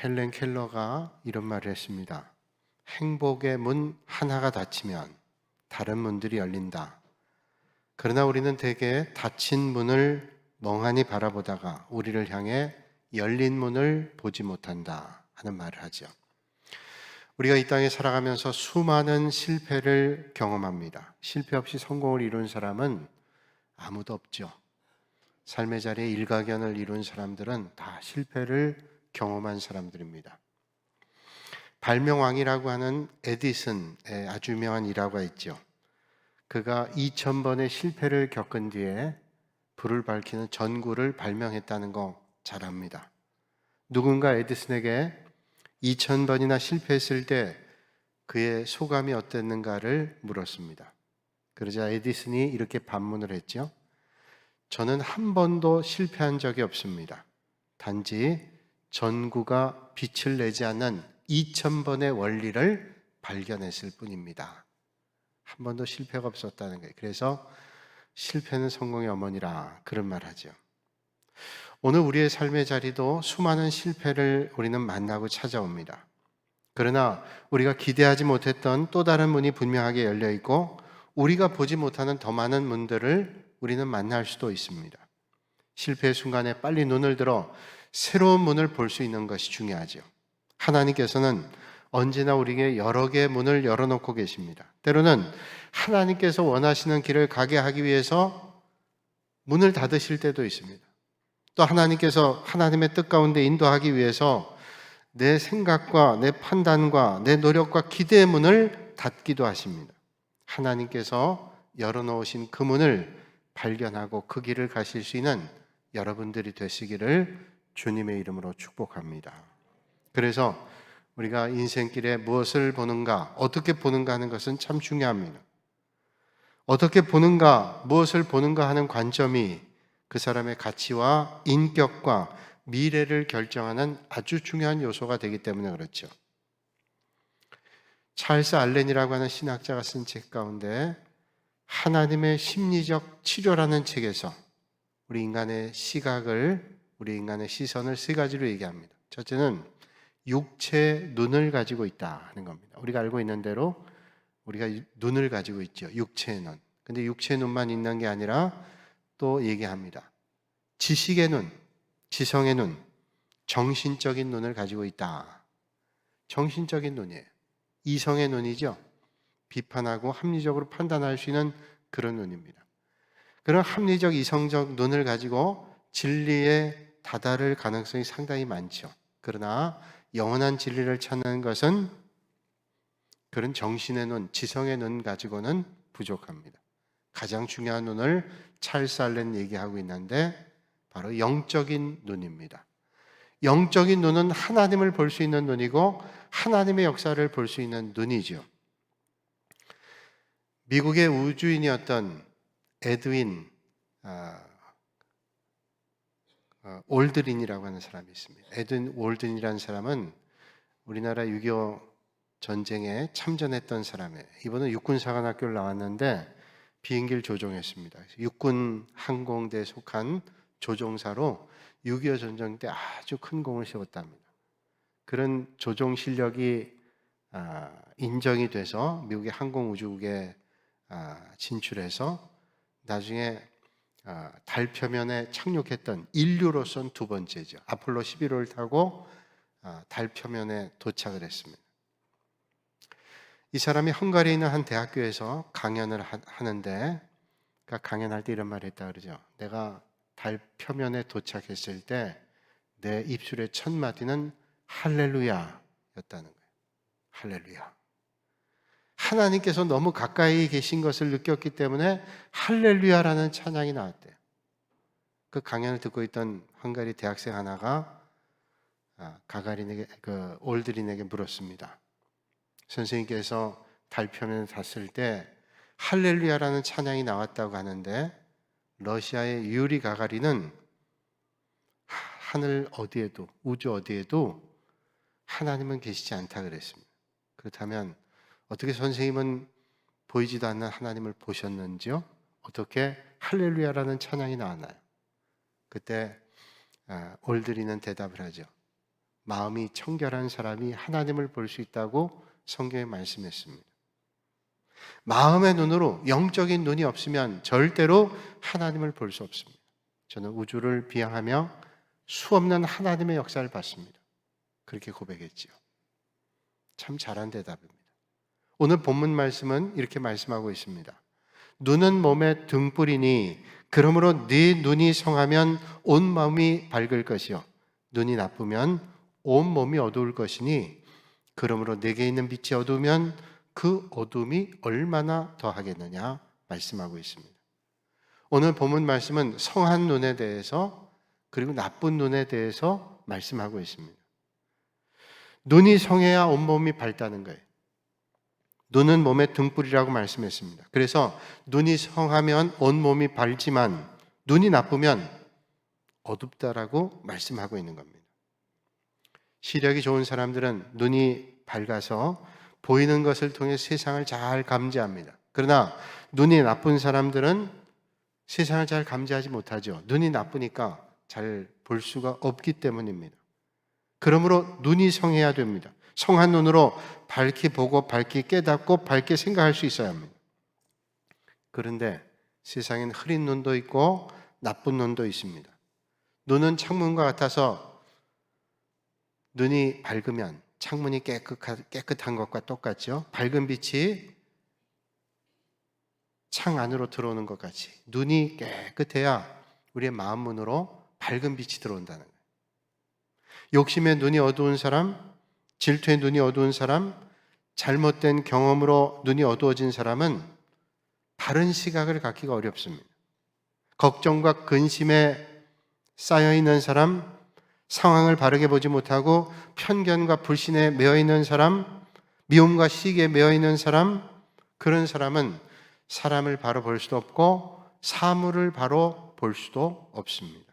헬렌 켈러가 이런 말을 했습니다. 행복의 문 하나가 닫히면 다른 문들이 열린다. 그러나 우리는 대개 닫힌 문을 멍하니 바라보다가 우리를 향해 열린 문을 보지 못한다 하는 말을 하죠. 우리가 이 땅에 살아가면서 수많은 실패를 경험합니다. 실패 없이 성공을 이룬 사람은 아무도 없죠. 삶의 자리에 일가견을 이룬 사람들은 다 실패를 경험한 사람들입니다. 발명왕이라고 하는 에디슨의 아주 유명한 일화가 있죠. 그가 2000번의 실패를 겪은 뒤에 불을 밝히는 전구를 발명했다는 거 잘 압니다. 누군가 에디슨에게 2000번이나 실패했을 때 그의 소감이 어땠는가를 물었습니다. 그러자 에디슨이 이렇게 반문을 했죠. 저는 한 번도 실패한 적이 없습니다. 단지 전구가 빛을 내지 않는 2000번의 원리를 발견했을 뿐입니다. 한 번도 실패가 없었다는 거예요. 그래서 실패는 성공의 어머니라 그런 말 하죠. 오늘 우리의 삶의 자리도 수많은 실패를 우리는 만나고 찾아옵니다. 그러나 우리가 기대하지 못했던 또 다른 문이 분명하게 열려 있고 우리가 보지 못하는 더 많은 문들을 우리는 만날 수도 있습니다. 실패의 순간에 빨리 눈을 들어 새로운 문을 볼 수 있는 것이 중요하죠. 하나님께서는 언제나 우리에게 여러 개의 문을 열어놓고 계십니다. 때로는 하나님께서 원하시는 길을 가게 하기 위해서 문을 닫으실 때도 있습니다. 또 하나님께서 하나님의 뜻 가운데 인도하기 위해서 내 생각과 내 판단과 내 노력과 기대의 문을 닫기도 하십니다. 하나님께서 열어놓으신 그 문을 발견하고 그 길을 가실 수 있는 여러분들이 되시기를 주님의 이름으로 축복합니다. 그래서 우리가 인생길에 무엇을 보는가, 어떻게 보는가 하는 것은 참 중요합니다. 어떻게 보는가, 무엇을 보는가 하는 관점이 그 사람의 가치와 인격과 미래를 결정하는 아주 중요한 요소가 되기 때문에 그렇죠. 찰스 알렌이라고 하는 신학자가 쓴 책 가운데 하나님의 심리적 치료라는 책에서 우리 인간의 시각을, 우리 인간의 시선을 세 가지로 얘기합니다. 첫째는 육체의 눈을 가지고 있다 하는 겁니다. 우리가 알고 있는 대로 우리가 눈을 가지고 있죠. 육체의 눈. 근데 육체의 눈만 있는 게 아니라 또 얘기합니다. 지식의 눈, 지성의 눈, 정신적인 눈을 가지고 있다. 정신적인 눈이에요. 이성의 눈이죠. 비판하고 합리적으로 판단할 수 있는 그런 눈입니다. 그런 합리적, 이성적 눈을 가지고 진리에 다다를 가능성이 상당히 많죠. 그러나 영원한 진리를 찾는 것은 그런 정신의 눈, 지성의 눈 가지고는 부족합니다. 가장 중요한 눈을 찰스 알렌 얘기하고 있는데 바로 영적인 눈입니다. 영적인 눈은 하나님을 볼 수 있는 눈이고 하나님의 역사를 볼 수 있는 눈이죠. 미국의 우주인이었던 에드윈 올드린이라고 하는 사람이 있습니다. 에드윈 올드린이라는 사람은 우리나라 6.25 전쟁에 참전했던 사람이에요. 이번은 육군사관학교를 나왔는데 비행기를 조종했습니다. 육군 항공대에 속한 조종사로 6.25 전쟁 때 아주 큰功을 세웠답니다. 그런 조종 실력이 인정이 돼서 미국의 항공우주국에 진출해서 나중에 달 표면에 착륙했던 인류로선 두 번째죠. 아폴로 11호를 타고 달 표면에 도착을 했습니다. 이 사람이 헝가리에 있는 한 대학교에서 강연을 하는데 강연할 때 이런 말을 했다 그러죠. 내가 달 표면에 도착했을 때 내 입술의 첫 마디는 할렐루야였다는 거예요. 할렐루야. 하나님께서 너무 가까이 계신 것을 느꼈기 때문에 할렐루야라는 찬양이 나왔대요. 그 강연을 듣고 있던 헝가리 대학생 하나가 가가린에게, 올드린에게 물었습니다. 선생님께서 달 표면에 닿았을 때 할렐루야라는 찬양이 나왔다고 하는데 러시아의 유리 가가린은 하늘 어디에도, 우주 어디에도 하나님은 계시지 않다 그랬습니다. 그렇다면 어떻게 선생님은 보이지도 않는 하나님을 보셨는지요? 어떻게 할렐루야라는 찬양이 나왔나요? 그때 올드린은 대답을 하죠. 마음이 청결한 사람이 하나님을 볼 수 있다고 성경에 말씀했습니다. 마음의 눈으로, 영적인 눈이 없으면 절대로 하나님을 볼 수 없습니다. 저는 우주를 비양하며 수없는 하나님의 역사를 봤습니다. 그렇게 고백했지요. 참 잘한 대답입니다. 오늘 본문 말씀은 이렇게 말씀하고 있습니다. 눈은 몸의 등불이니 그러므로 네 눈이 성하면 온 마음이 밝을 것이요 눈이 나쁘면 온 몸이 어두울 것이니 그러므로 내게 있는 빛이 어두우면 그 어둠이 얼마나 더하겠느냐 말씀하고 있습니다. 오늘 본문 말씀은 성한 눈에 대해서 그리고 나쁜 눈에 대해서 말씀하고 있습니다. 눈이 성해야 온몸이 밝다는 거예요. 눈은 몸의 등불이라고 말씀했습니다. 그래서 눈이 성하면 온몸이 밝지만 눈이 나쁘면 어둡다라고 말씀하고 있는 겁니다. 시력이 좋은 사람들은 눈이 밝아서 보이는 것을 통해 세상을 잘 감지합니다. 그러나 눈이 나쁜 사람들은 세상을 잘 감지하지 못하죠. 눈이 나쁘니까 잘 볼 수가 없기 때문입니다. 그러므로 눈이 성해야 됩니다. 성한 눈으로 밝게 보고 밝게 깨닫고 밝게 생각할 수 있어야 합니다. 그런데 세상엔 흐린 눈도 있고 나쁜 눈도 있습니다. 눈은 창문과 같아서 눈이 밝으면 창문이 깨끗한 것과 똑같죠. 밝은 빛이 창 안으로 들어오는 것 같이 눈이 깨끗해야 우리의 마음 문으로 밝은 빛이 들어온다는 거예요. 욕심의 눈이 어두운 사람, 질투의 눈이 어두운 사람, 잘못된 경험으로 눈이 어두워진 사람은 바른 시각을 갖기가 어렵습니다. 걱정과 근심에 쌓여있는 사람, 상황을 바르게 보지 못하고 편견과 불신에 매여있는 사람, 미움과 시기에 매여있는 사람, 그런 사람은 사람을 바로 볼 수도 없고 사물을 바로 볼 수도 없습니다.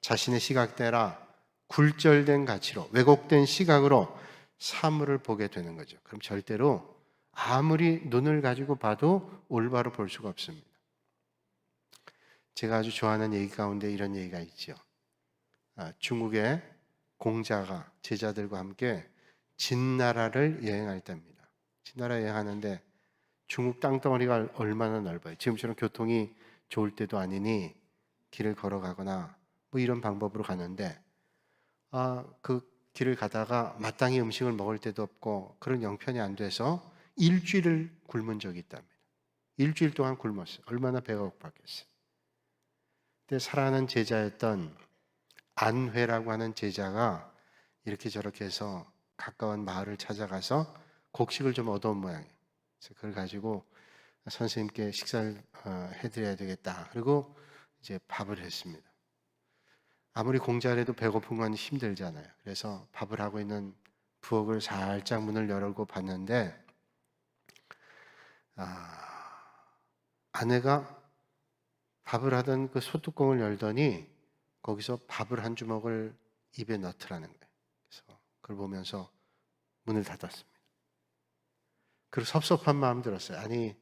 자신의 시각대라 굴절된 가치로 왜곡된 시각으로 사물을 보게 되는 거죠. 그럼 절대로 아무리 눈을 가지고 봐도 올바로 볼 수가 없습니다. 제가 아주 좋아하는 얘기 가운데 이런 얘기가 있죠. 중국의 공자가 제자들과 함께 진나라를 여행할 때입니다. 진나라 여행하는데 중국 땅덩어리가 얼마나 넓어요. 지금처럼 교통이 좋을 때도 아니니 길을 걸어가거나 뭐 이런 방법으로 가는데 그 길을 가다가 마땅히 음식을 먹을 데도 없고 그런 형편이 안 돼서 일주일을 굶은 적이 있답니다. 일주일 동안 굶었어요. 얼마나 배가 고팠겠어요. 그때 사랑하는 제자였던 안회라고 하는 제자가 이렇게 저렇게 해서 가까운 마을을 찾아가서 곡식을 좀 얻어온 모양이에요. 그래서 그걸 가지고 선생님께 식사를 해드려야 되겠다. 그리고 이제 밥을 했습니다. 아무리 공자라도 배고픈 건 힘들잖아요. 그래서 밥을 하고 있는 부엌을 살짝 문을 열고 봤는데 아내가 밥을 하던 그 소뚜껑을 열더니 거기서 밥을 한 주먹을 입에 넣더라는 거예요. 그래서 그걸 보면서 문을 닫았습니다. 그리고 섭섭한 마음 들었어요. 아니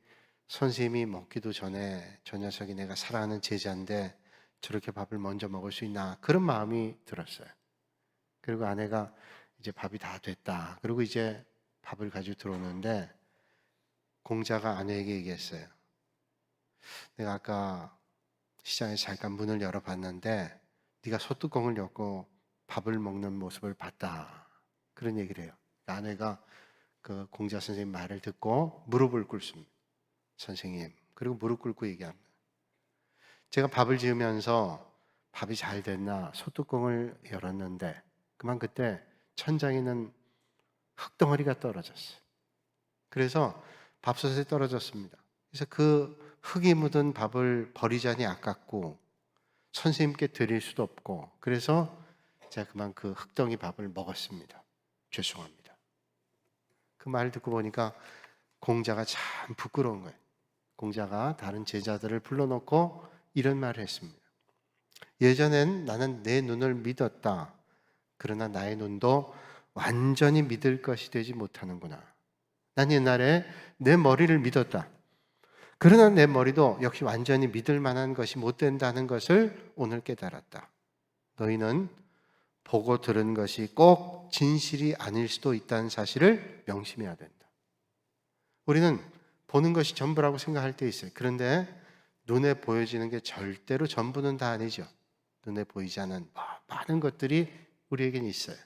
선생님이 먹기도 전에 저 녀석이 내가 사랑하는 제자인데 저렇게 밥을 먼저 먹을 수 있나 그런 마음이 들었어요. 그리고 아내가 이제 밥이 다 됐다. 그리고 이제 밥을 가지고 들어오는데 공자가 아내에게 얘기했어요. 내가 아까 시장에서 잠깐 문을 열어봤는데 네가 소뚜껑을 엮고 밥을 먹는 모습을 봤다. 그런 얘기를 해요. 아내가 그 공자 선생님 말을 듣고 무릎을 꿇습니다. 선생님. 그리고 무릎 꿇고 얘기합니다. 제가 밥을 지으면서 밥이 잘 됐나 소뚜껑을 열었는데 그만 그때 천장에 있는 흙덩어리가 떨어졌어요. 그래서 밥솥에 떨어졌습니다. 그래서 그 흙이 묻은 밥을 버리자니 아깝고 선생님께 드릴 수도 없고 그래서 제가 그만 그 흙덩이 밥을 먹었습니다. 죄송합니다. 그 말을 듣고 보니까 공자가 참 부끄러운 거예요. 공자가 다른 제자들을 불러놓고 이런 말을 했습니다. 예전엔 나는 내 눈을 믿었다. 그러나 나의 눈도 완전히 믿을 것이 되지 못하는구나. 난 옛날에 내 머리를 믿었다. 그러나 내 머리도 역시 완전히 믿을 만한 것이 못 된다는 것을 오늘 깨달았다. 너희는 보고 들은 것이 꼭 진실이 아닐 수도 있다는 사실을 명심해야 된다. 우리는 보는 것이 전부라고 생각할 때 있어요. 그런데 눈에 보여지는 게 절대로 전부는 다 아니죠. 눈에 보이지 않는 많은 것들이 우리에겐 있어요.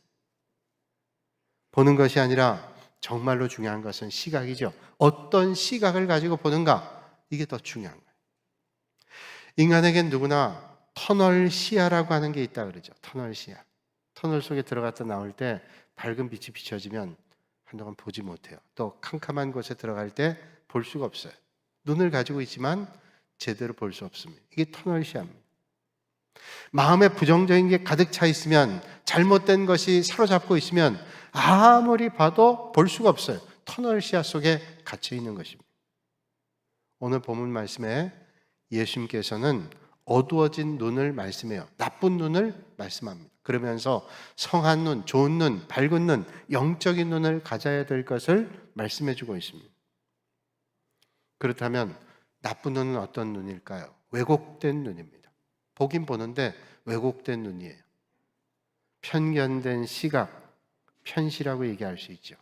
보는 것이 아니라 정말로 중요한 것은 시각이죠. 어떤 시각을 가지고 보는가, 이게 더 중요한 거예요. 인간에겐 누구나 터널 시야라고 하는 게 있다 그러죠. 터널 시야. 터널 속에 들어갔다 나올 때 밝은 빛이 비춰지면 한동안 보지 못해요. 또 캄캄한 곳에 들어갈 때 볼 수가 없어요. 눈을 가지고 있지만 제대로 볼 수 없습니다. 이게 터널 시야입니다. 마음에 부정적인 게 가득 차 있으면, 잘못된 것이 사로잡고 있으면 아무리 봐도 볼 수가 없어요. 터널 시야 속에 갇혀 있는 것입니다. 오늘 본문 말씀에 예수님께서는 어두워진 눈을 말씀해요. 나쁜 눈을 말씀합니다. 그러면서 성한 눈, 좋은 눈, 밝은 눈, 영적인 눈을 가져야 될 것을 말씀해 주고 있습니다. 그렇다면 나쁜 눈은 어떤 눈일까요? 왜곡된 눈입니다. 보긴 보는데 왜곡된 눈이에요. 편견된 시각, 편시라고 얘기할 수 있죠.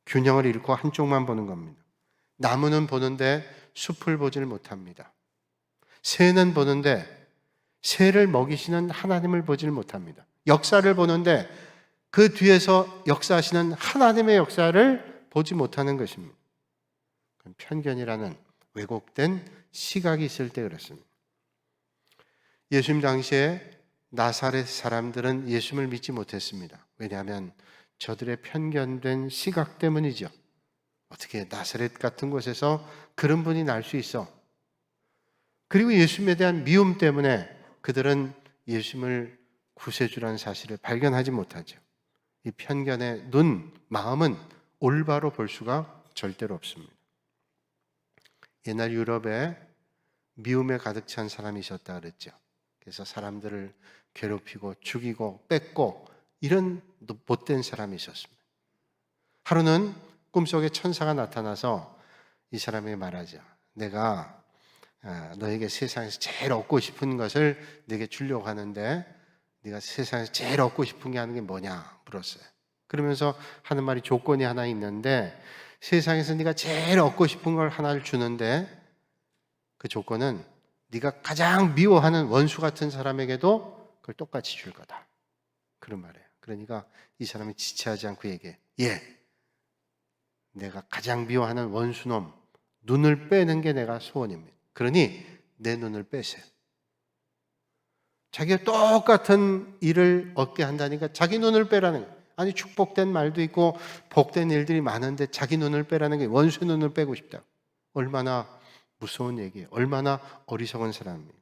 균형을 잃고 한쪽만 보는 겁니다. 나무는 보는데 숲을 보질 못합니다. 새는 보는데 새를 먹이시는 하나님을 보질 못합니다. 역사를 보는데 그 뒤에서 역사하시는 하나님의 역사를 보지 못하는 것입니다. 편견이라는 왜곡된 시각이 있을 때 그렇습니다. 예수님 당시에 나사렛 사람들은 예수님을 믿지 못했습니다. 왜냐하면 저들의 편견된 시각 때문이죠. 어떻게 나사렛 같은 곳에서 그런 분이 날 수 있어? 그리고 예수님에 대한 미움 때문에 그들은 예수님을 구세주라는 사실을 발견하지 못하죠. 이 편견의 눈, 마음은 올바로 볼 수가 절대로 없습니다. 옛날 유럽에 미움에 가득 찬 사람이 있었다 그랬죠. 그래서 사람들을 괴롭히고 죽이고 뺏고 이런 못된 사람이 있었습니다. 하루는 꿈속에 천사가 나타나서 이 사람에게 말하죠. 내가 너에게 세상에서 제일 얻고 싶은 것을 네게 주려고 하는데 네가 세상에서 제일 얻고 싶은 게 하는 게 뭐냐 물었어요. 그러면서 하는 말이 조건이 하나 있는데 세상에서 네가 제일 얻고 싶은 걸 하나를 주는데 그 조건은 네가 가장 미워하는 원수 같은 사람에게도 그걸 똑같이 줄 거다. 그런 말이에요. 그러니까 이 사람이 지체하지 않고 얘기해. 내가 가장 미워하는 원수놈 눈을 빼는 게 내가 소원입니다. 그러니 내 눈을 빼세요. 자기가 똑같은 일을 얻게 한다니까 자기 눈을 빼라는 거예요. 아니 축복된 말도 있고 복된 일들이 많은데 자기 눈을 빼라는 게 원수의 눈을 빼고 싶다. 얼마나 무서운 얘기예요. 얼마나 어리석은 사람입니다.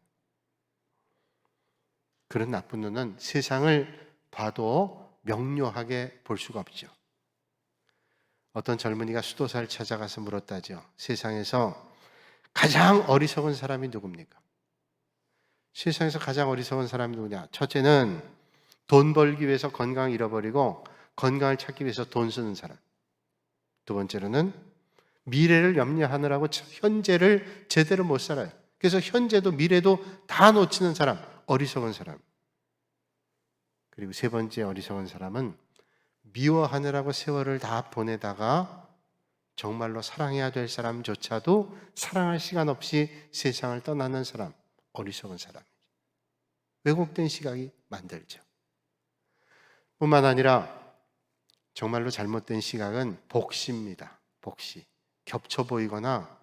그런 나쁜 눈은 세상을 봐도 명료하게 볼 수가 없죠. 어떤 젊은이가 수도사를 찾아가서 물었다죠. 세상에서 가장 어리석은 사람이 누굽니까? 세상에서 가장 어리석은 사람이 누구냐? 첫째는 돈 벌기 위해서 건강을 잃어버리고 건강을 찾기 위해서 돈 쓰는 사람. 두 번째로는 미래를 염려하느라고 현재를 제대로 못 살아요. 그래서 현재도 미래도 다 놓치는 사람, 어리석은 사람. 그리고 세 번째 어리석은 사람은 미워하느라고 세월을 다 보내다가 정말로 사랑해야 될 사람조차도 사랑할 시간 없이 세상을 떠나는 사람, 어리석은 사람이죠. 왜곡된 시각이 만들죠. 뿐만 아니라 정말로 잘못된 시각은 복시입니다. 복시. 겹쳐 보이거나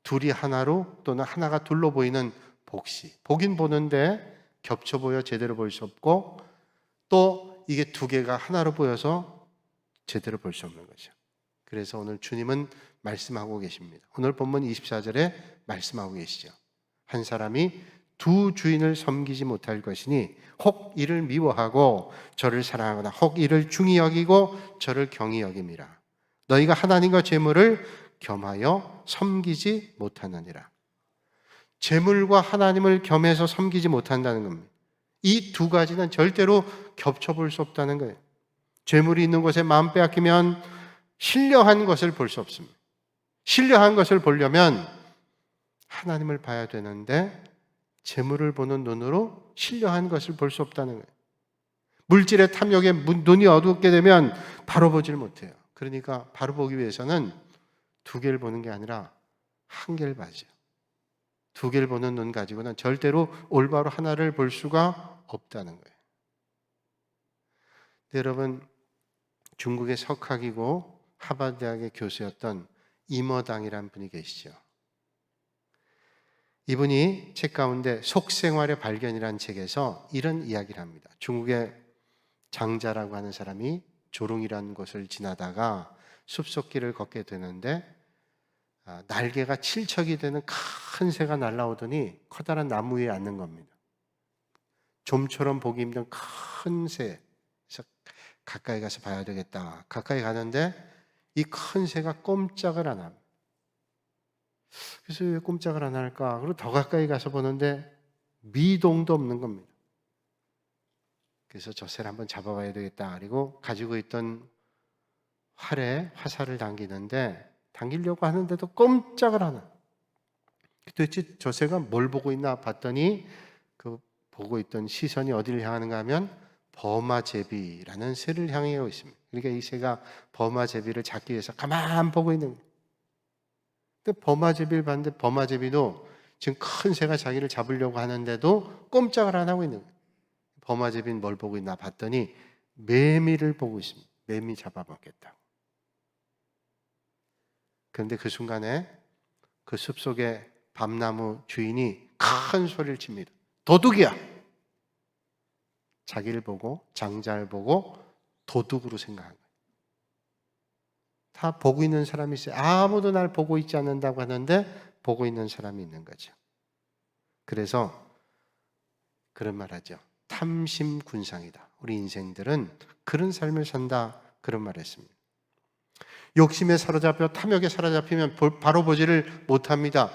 둘이 하나로 또는 하나가 둘로 보이는 복시. 보긴 보는데 겹쳐 보여 제대로 볼 수 없고 또 이게 두 개가 하나로 보여서 제대로 볼 수 없는 거죠. 그래서 오늘 주님은 말씀하고 계십니다. 오늘 본문 24절에 말씀하고 계시죠. 한 사람이 두 주인을 섬기지 못할 것이니 혹 이를 미워하고 저를 사랑하거나 혹 이를 중히 여기고 저를 경히 여김이라. 너희가 하나님과 재물을 겸하여 섬기지 못하느니라. 재물과 하나님을 겸해서 섬기지 못한다는 겁니다. 이 두 가지는 절대로 겹쳐볼 수 없다는 거예요. 재물이 있는 곳에 마음 빼앗기면 신령한 것을 볼 수 없습니다. 신령한 것을 보려면 하나님을 봐야 되는데 재물을 보는 눈으로 신령한 것을 볼 수 없다는 거예요. 물질의 탐욕에 눈이 어둡게 되면 바로 보질 못해요. 그러니까 바로 보기 위해서는 두 개를 보는 게 아니라 한 개를 봐야죠. 두 개를 보는 눈 가지고는 절대로 올바로 하나를 볼 수가 없다는 거예요. 여러분, 중국의 석학이고 하버드 대학의 교수였던 이머당이라는 분이 계시죠. 이분이 책 가운데 속생활의 발견이라는 책에서 이런 이야기를 합니다. 중국의 장자라고 하는 사람이 조롱이라는 곳을 지나다가 숲속길을 걷게 되는데 날개가 칠척이 되는 큰 새가 날아오더니 커다란 나무 위에 앉는 겁니다. 좀처럼 보기 힘든 큰 새. 그래서 가까이 가서 봐야 되겠다. 가까이 가는데 이 큰 새가 꼼짝을 안 합니다. 그래서 왜 꼼짝을 안 할까? 그리고 더 가까이 가서 보는데 미동도 없는 겁니다. 그래서 저 새를 한번 잡아봐야 되겠다. 그리고 가지고 있던 활에 화살을 당기려고 하는데도 꼼짝을 안 해요. 도대체 저 새가 뭘 보고 있나 봤더니 그 보고 있던 시선이 어디를 향하는가 하면 버마제비라는 새를 향해 있습니다. 그러니까 이 새가 버마제비를 잡기 위해서 가만 보고 있는 거예요. 근데 버마제비를 봤는데 버마제비도 지금 큰 새가 자기를 잡으려고 하는데도 꼼짝을 안 하고 있는 거예요. 버마제비는 뭘 보고 있나 봤더니 매미를 보고 있습니다. 매미 잡아먹겠다고. 그런데 그 순간에 그 숲속에 밤나무 주인이 큰 소리를 칩니다. 도둑이야! 자기를 보고 장자를 보고 도둑으로 생각한 거예요. 다 보고 있는 사람이 있어요. 아무도 날 보고 있지 않는다고 하는데 보고 있는 사람이 있는 거죠. 그래서 그런 말 하죠. 탐심군상이다. 우리 인생들은 그런 삶을 산다. 그런 말 했습니다. 욕심에 사로잡혀 탐욕에 사로잡히면 바로 보지를 못합니다.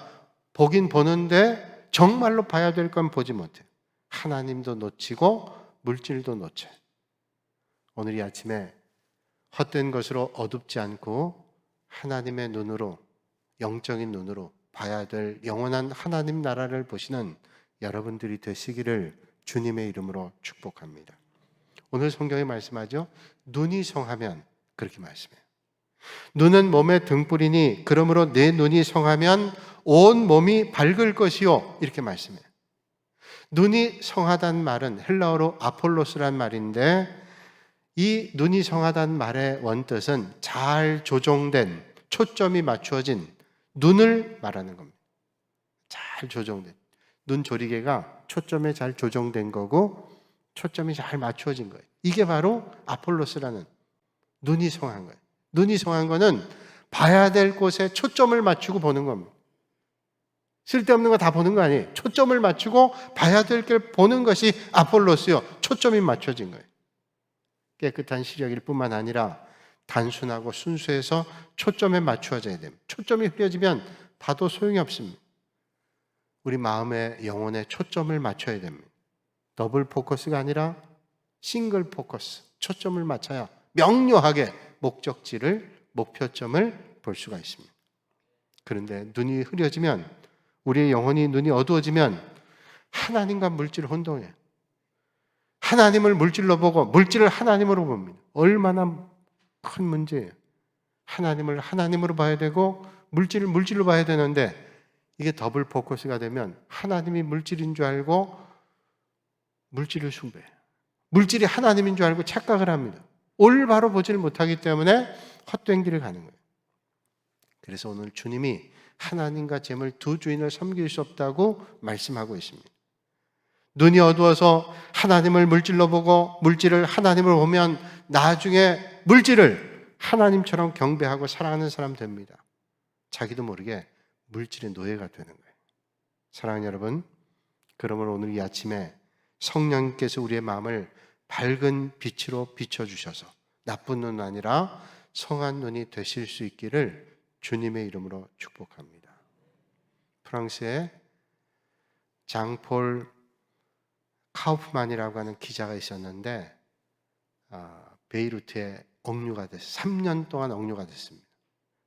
보긴 보는데 정말로 봐야 될 건 보지 못해요. 하나님도 놓치고 물질도 놓쳐요. 오늘 이 아침에 헛된 것으로 어둡지 않고 하나님의 눈으로, 영적인 눈으로 봐야 될 영원한 하나님 나라를 보시는 여러분들이 되시기를 주님의 이름으로 축복합니다. 오늘 성경에 말씀하죠. 눈이 성하면 그렇게 말씀해요. 눈은 몸의 등불이니 그러므로 내 눈이 성하면 온 몸이 밝을 것이요. 이렇게 말씀해요. 눈이 성하다는 말은 헬라어로 아폴로스란 말인데 이 눈이 성하다는 말의 원뜻은 잘 조정된, 초점이 맞추어진 눈을 말하는 겁니다. 잘 조정된. 눈 조리개가 초점에 잘 조정된 거고 초점이 잘 맞추어진 거예요. 이게 바로 아폴로스라는 눈이 성한 거예요. 눈이 성한 거는 봐야 될 곳에 초점을 맞추고 보는 겁니다. 쓸데없는 거 다 보는 거 아니에요. 초점을 맞추고 봐야 될 걸 보는 것이 아폴로스요. 초점이 맞춰진 거예요. 깨끗한 시력일 뿐만 아니라 단순하고 순수해서 초점에 맞추어져야 됩니다. 초점이 흐려지면 봐도 소용이 없습니다. 우리 마음의 영혼에 초점을 맞춰야 됩니다. 더블 포커스가 아니라 싱글 포커스, 초점을 맞춰야 명료하게 목표점을 볼 수가 있습니다. 그런데 눈이 흐려지면, 우리의 영혼이 눈이 어두워지면 하나님과 물질 혼동해요. 하나님을 물질로 보고 물질을 하나님으로 봅니다. 얼마나 큰 문제예요. 하나님을 하나님으로 봐야 되고 물질을 물질로 봐야 되는데 이게 더블 포커스가 되면 하나님이 물질인 줄 알고 물질을 숭배해요. 물질이 하나님인 줄 알고 착각을 합니다. 올바로 보지를 못하기 때문에 헛된 길을 가는 거예요. 그래서 오늘 주님이 하나님과 재물 두 주인을 섬길 수 없다고 말씀하고 있습니다. 눈이 어두워서 하나님을 물질로 보고 물질을 하나님으로 보면 나중에 물질을 하나님처럼 경배하고 사랑하는 사람 됩니다. 자기도 모르게 물질의 노예가 되는 거예요. 사랑하는 여러분, 그러므로 오늘 이 아침에 성령께서 우리의 마음을 밝은 빛으로 비춰주셔서 나쁜 눈 아니라 성한 눈이 되실 수 있기를 주님의 이름으로 축복합니다. 프랑스의 장폴 카우프만이라고 하는 기자가 있었는데 베이루트에 억류가 됐어요. 3년 동안 억류가 됐습니다.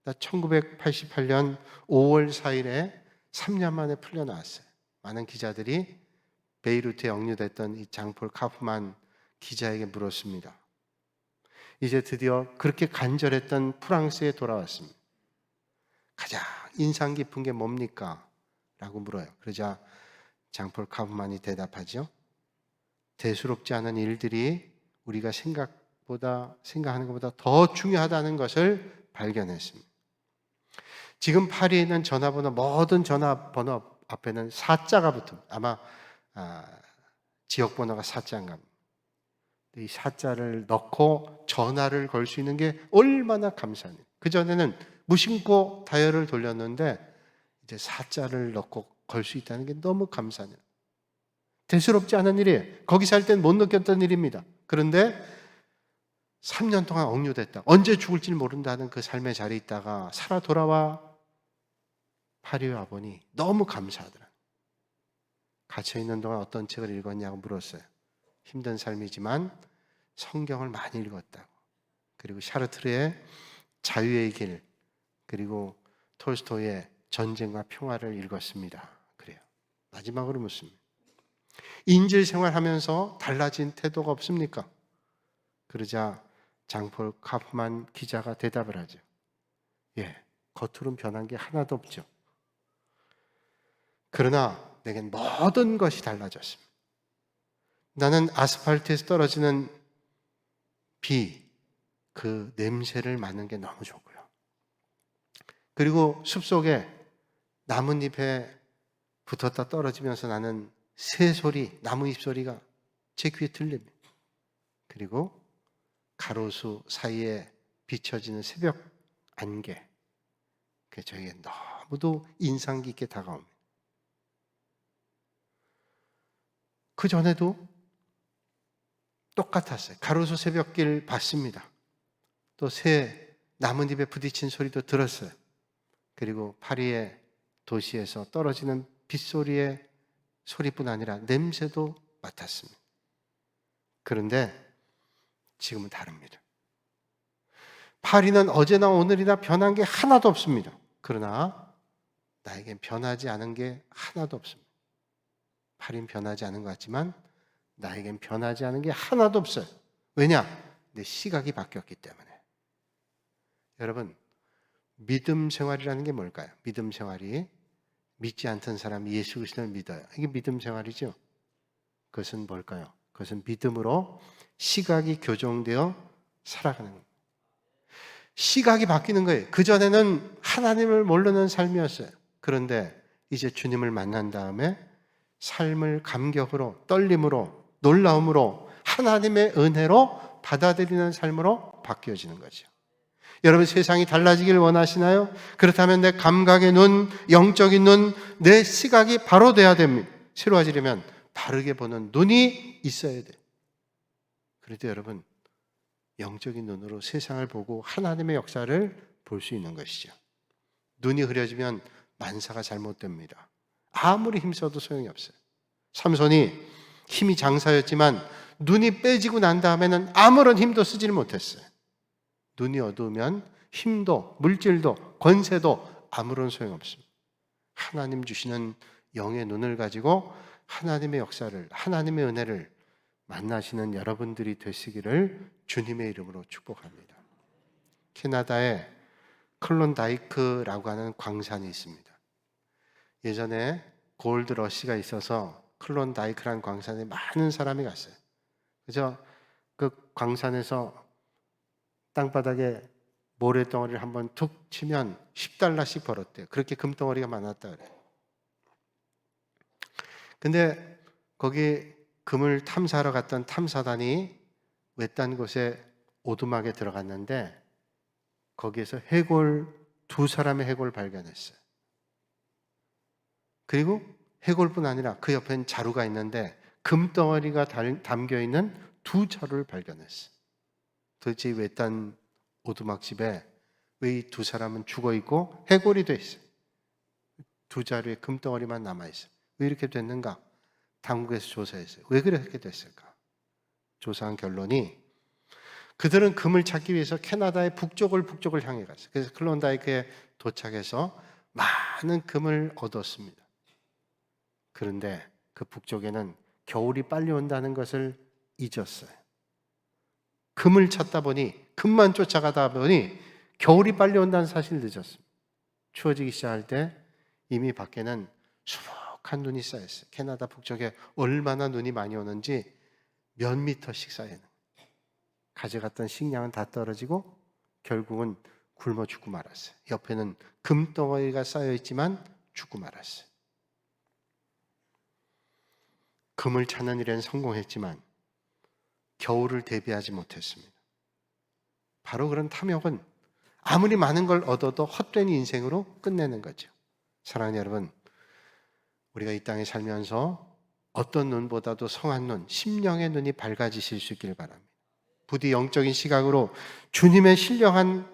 1988년 5월 4일에 3년 만에 풀려나왔어요. 많은 기자들이 베이루트에 억류됐던 이 장폴 카우프만 기자에게 물었습니다. 이제 드디어 그렇게 간절했던 프랑스에 돌아왔습니다. 가장 인상 깊은 게 뭡니까? 라고 물어요. 그러자 장폴 카프만이 대답하죠. 대수롭지 않은 일들이 우리가 생각하는 것보다 더 중요하다는 것을 발견했습니다. 지금 파리에 있는 전화번호, 모든 전화번호 앞에는 사자가 붙습니다. 아마 지역번호가 사자인가. 이 사자를 넣고 전화를 걸 수 있는 게 얼마나 감사합니다. 그전에는 무심코 다이얼을 돌렸는데 이제 사자를 넣고 걸 수 있다는 게 너무 감사해요. 대수롭지 않은 일이에요. 거기 살 땐 못 느꼈던 일입니다. 그런데 3년 동안 억류됐다. 언제 죽을지 모른다는 그 삶의 자리에 있다가 살아 돌아와 파리에 와보니 너무 감사하더라. 갇혀있는 동안 어떤 책을 읽었냐고 물었어요. 힘든 삶이지만 성경을 많이 읽었다고. 그리고 샤르트르의 자유의 길, 그리고 톨스토이의 전쟁과 평화를 읽었습니다. 그래요. 마지막으로 묻습니다. 인질 생활하면서 달라진 태도가 없습니까? 그러자 장폴 카프만 기자가 대답을 하죠. 예, 겉으로는 변한 게 하나도 없죠. 그러나 내겐 모든 것이 달라졌습니다. 나는 아스팔트에서 떨어지는 비, 그 냄새를 맡는 게 너무 좋고요. 그리고 숲속에 나뭇잎에 붙었다 떨어지면서 나는 새소리, 나무잎 소리가 제 귀에 들립니다. 그리고 가로수 사이에 비춰지는 새벽 안개, 그게 저에게 너무도 인상 깊게 다가옵니다. 그 전에도 똑같았어요. 가로수 새벽길 봤습니다. 또 새 나뭇잎에 부딪힌 소리도 들었어요. 그리고 파리의 도시에서 떨어지는 빗소리의 소리뿐 아니라 냄새도 맡았습니다. 그런데 지금은 다릅니다. 파리는 어제나 오늘이나 변한 게 하나도 없습니다. 그러나 나에겐 변하지 않은 게 하나도 없습니다. 파리는 변하지 않은 것 같지만 나에겐 변하지 않은 게 하나도 없어요. 왜냐? 내 시각이 바뀌었기 때문에. 여러분, 믿음 생활이라는 게 뭘까요? 믿음 생활이 믿지 않던 사람이 예수 그리스도를 믿어요. 이게 믿음 생활이죠. 그것은 뭘까요? 그것은 믿음으로 시각이 교정되어 살아가는 겁니다. 시각이 바뀌는 거예요. 그전에는 하나님을 모르는 삶이었어요. 그런데 이제 주님을 만난 다음에 삶을 감격으로, 떨림으로, 놀라움으로, 하나님의 은혜로 받아들이는 삶으로 바뀌어지는 거죠. 여러분, 세상이 달라지길 원하시나요? 그렇다면 내 감각의 눈, 영적인 눈, 내 시각이 바로 돼야 됩니다. 새로워지려면 바르게 보는 눈이 있어야 돼요. 그래도 여러분, 영적인 눈으로 세상을 보고 하나님의 역사를 볼 수 있는 것이죠. 눈이 흐려지면 만사가 잘못됩니다. 아무리 힘써도 소용이 없어요. 삼손이 힘이 장사였지만 눈이 빼지고 난 다음에는 아무런 힘도 쓰지를 못했어요. 눈이 어두우면 힘도, 물질도, 권세도 아무런 소용없습니다. 하나님 주시는 영의 눈을 가지고 하나님의 역사를, 하나님의 은혜를 만나시는 여러분들이 되시기를 주님의 이름으로 축복합니다. 캐나다에 클론다이크라고 하는 광산이 있습니다. 예전에 골드 러시가 있어서 클론다이크라는 광산에 많은 사람이 갔어요. 그래서 그 광산에서 땅바닥에 모래덩어리를 한번 툭 치면 $10씩 벌었대요. 그렇게 금덩어리가 많았다 그래요. 근데 거기 금을 탐사하러 갔던 탐사단이 외딴 곳에 오두막에 들어갔는데 거기에서 두 사람의 해골을 발견했어요. 그리고 해골뿐 아니라 그 옆엔 자루가 있는데 금덩어리가 담겨있는 2자루를 발견했어요. 도대체 외딴 오두막집에 왜 이 2사람은 죽어있고 해골이 돼 있어요? 2자루에 금덩어리만 남아있어요. 왜 이렇게 됐는가? 당국에서 조사했어요. 왜 그렇게 됐을까? 조사한 결론이 그들은 금을 찾기 위해서 캐나다의 북쪽을 향해 갔어요. 그래서 클론다이크에 도착해서 많은 금을 얻었습니다. 그런데 그 북쪽에는 겨울이 빨리 온다는 것을 잊었어요. 금을 찾다 보니, 금만 쫓아가다 보니 겨울이 빨리 온다는 사실을 늦었습니다. 추워지기 시작할 때 이미 밖에는 수북한 눈이 쌓였어요. 캐나다 북쪽에 얼마나 눈이 많이 오는지 몇 미터씩 쌓여있는 거예요. 가져갔던 식량은 다 떨어지고 결국은 굶어 죽고 말았어요. 옆에는 금덩어리가 쌓여있지만 죽고 말았어요. 금을 찾는 일에는 성공했지만 겨울을 대비하지 못했습니다. 바로 그런 탐욕은 아무리 많은 걸 얻어도 헛된 인생으로 끝내는 거죠. 사랑하는 여러분, 우리가 이 땅에 살면서 어떤 눈보다도 성한 눈, 심령의 눈이 밝아지실 수 있기를 바랍니다. 부디 영적인 시각으로 주님의 신령한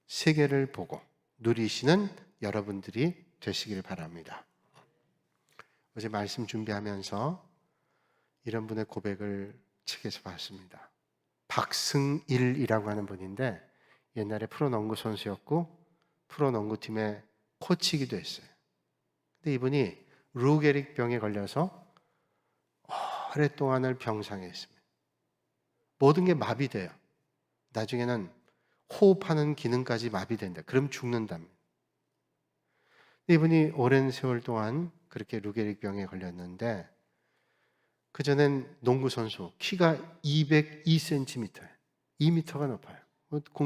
세계를 보고 누리시는 여러분들이 되시기를 바랍니다. 어제 말씀 준비하면서 이런 분의 고백을 책에서 봤습니다. 박승일이라고 하는 분인데 옛날에 프로농구 선수였고 프로농구팀의 코치이기도 했어요. 근데 이분이 루게릭 병에 걸려서 오랫동안을 병상에 있습니다. 모든 게 마비돼요. 나중에는 호흡하는 기능까지 마비된다. 그럼 죽는답니다. 이분이 오랜 세월 동안 그렇게 루게릭 병에 걸렸는데 그전엔 농구선수 키가 202cm예요. 2m가 높아요.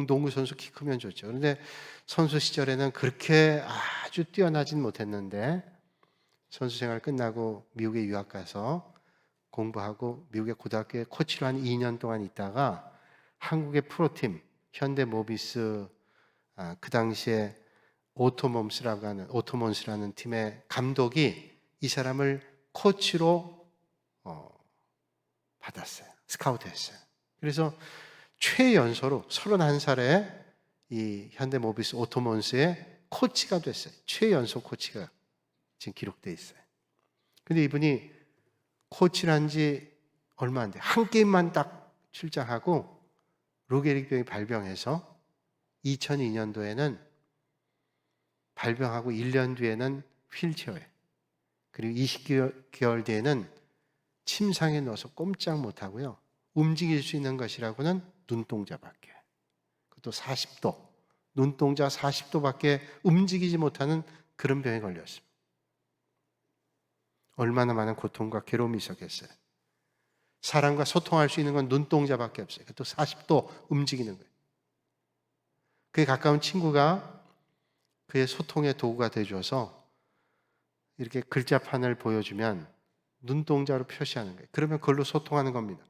농구선수 키 크면 좋죠. 그런데 선수 시절에는 그렇게 아주 뛰어나진 못했는데 선수 생활 끝나고 미국에 유학 가서 공부하고 미국의 고등학교에 코치로 한 2년 동안 있다가 한국의 프로팀 현대모비스 그 당시에 오토몬스라는 팀의 감독이 이 사람을 코치로 받았어요. 스카우트했어요. 그래서 최연소로 31살에 이 현대모비스 오토몬스의 코치가 됐어요. 최연소 코치가 지금 기록되어 있어요. 근데 이분이 코치를 한 지 얼마 안 돼. 한 게임만 딱 출장하고 루게릭병이 발병해서 2002년도에는 발병하고 1년 뒤에는 휠체어에 그리고 20개월 뒤에는 침상에 넣어서 꼼짝 못하고요. 움직일 수 있는 것이라고는 눈동자밖에. 그것도 40도. 눈동자 40도밖에 움직이지 못하는 그런 병에 걸렸습니다. 얼마나 많은 고통과 괴로움이 있었겠어요. 사람과 소통할 수 있는 건 눈동자밖에 없어요. 그것도 40도 움직이는 거예요. 그에 가까운 친구가 그의 소통의 도구가 되어줘서 이렇게 글자판을 보여주면 눈동자로 표시하는 거예요. 그러면 그걸로 소통하는 겁니다.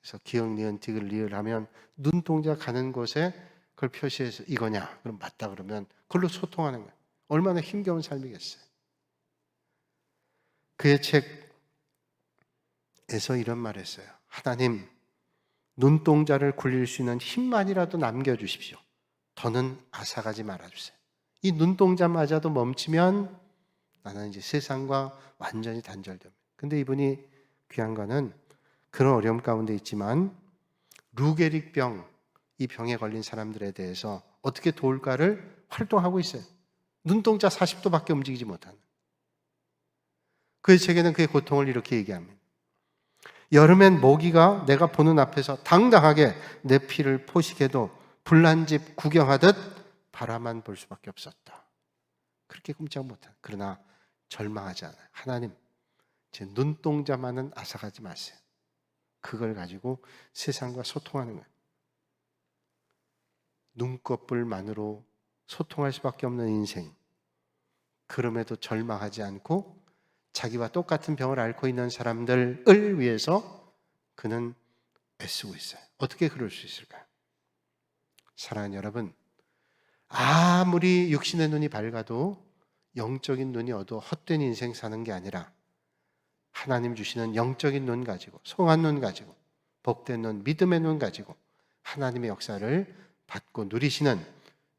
그래서 기억, 니은, 디귿, 리을 하면 눈동자 가는 곳에 그걸 표시해서 이거냐? 그럼 맞다 그러면 그걸로 소통하는 거예요. 얼마나 힘겨운 삶이겠어요. 그의 책에서 이런 말을 했어요. 하나님, 눈동자를 굴릴 수 있는 힘만이라도 남겨주십시오. 더는 앗아가지 말아주세요. 이 눈동자마저도 멈추면 나는 이제 세상과 완전히 단절됩니다. 근데 이분이 귀한 거는 그런 어려움 가운데 있지만 루게릭병, 이 병에 걸린 사람들에 대해서 어떻게 도울까를 활동하고 있어요. 눈동자 40도밖에 움직이지 못하는. 그의 책에는 그의 고통을 이렇게 얘기합니다. 여름엔 모기가 내가 보는 앞에서 당당하게 내 피를 포식해도 불난집 구경하듯 바라만 볼 수밖에 없었다. 그렇게 꼼짝 못한. 그러나 절망하지 않아요. 하나님, 제 눈동자만은 앗아가지 마세요. 그걸 가지고 세상과 소통하는 거예요. 눈꺼풀만으로 소통할 수밖에 없는 인생. 그럼에도 절망하지 않고 자기와 똑같은 병을 앓고 있는 사람들을 위해서 그는 애쓰고 있어요. 어떻게 그럴 수 있을까요? 사랑하는 여러분, 아무리 육신의 눈이 밝아도 영적인 눈이 어두워 헛된 인생 사는 게 아니라 하나님 주시는 영적인 눈 가지고, 성한 눈 가지고, 복된 눈, 믿음의 눈 가지고 하나님의 역사를 받고 누리시는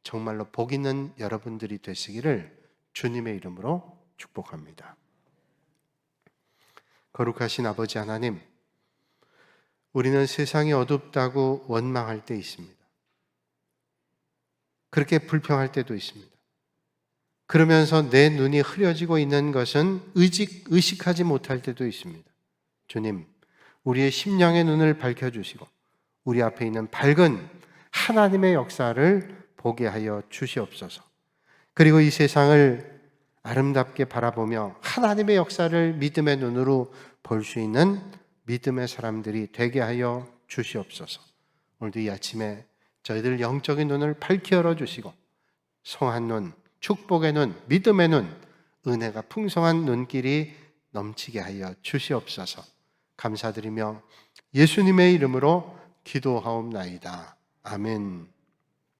정말로 복 있는 여러분들이 되시기를 주님의 이름으로 축복합니다. 거룩하신 아버지 하나님, 우리는 세상이 어둡다고 원망할 때 있습니다. 그렇게 불평할 때도 있습니다. 그러면서 내 눈이 흐려지고 있는 것은 의식하지 못할 때도 있습니다. 주님, 우리의 심령의 눈을 밝혀주시고 우리 앞에 있는 밝은 하나님의 역사를 보게 하여 주시옵소서. 그리고 이 세상을 아름답게 바라보며 하나님의 역사를 믿음의 눈으로 볼 수 있는 믿음의 사람들이 되게 하여 주시옵소서. 오늘도 이 아침에 저희들 영적인 눈을 밝히 열어주시고 성한 눈, 축복의 눈, 믿음의 눈, 은혜가 풍성한 눈길이 넘치게 하여 주시옵소서. 감사드리며 예수님의 이름으로 기도하옵나이다. 아멘.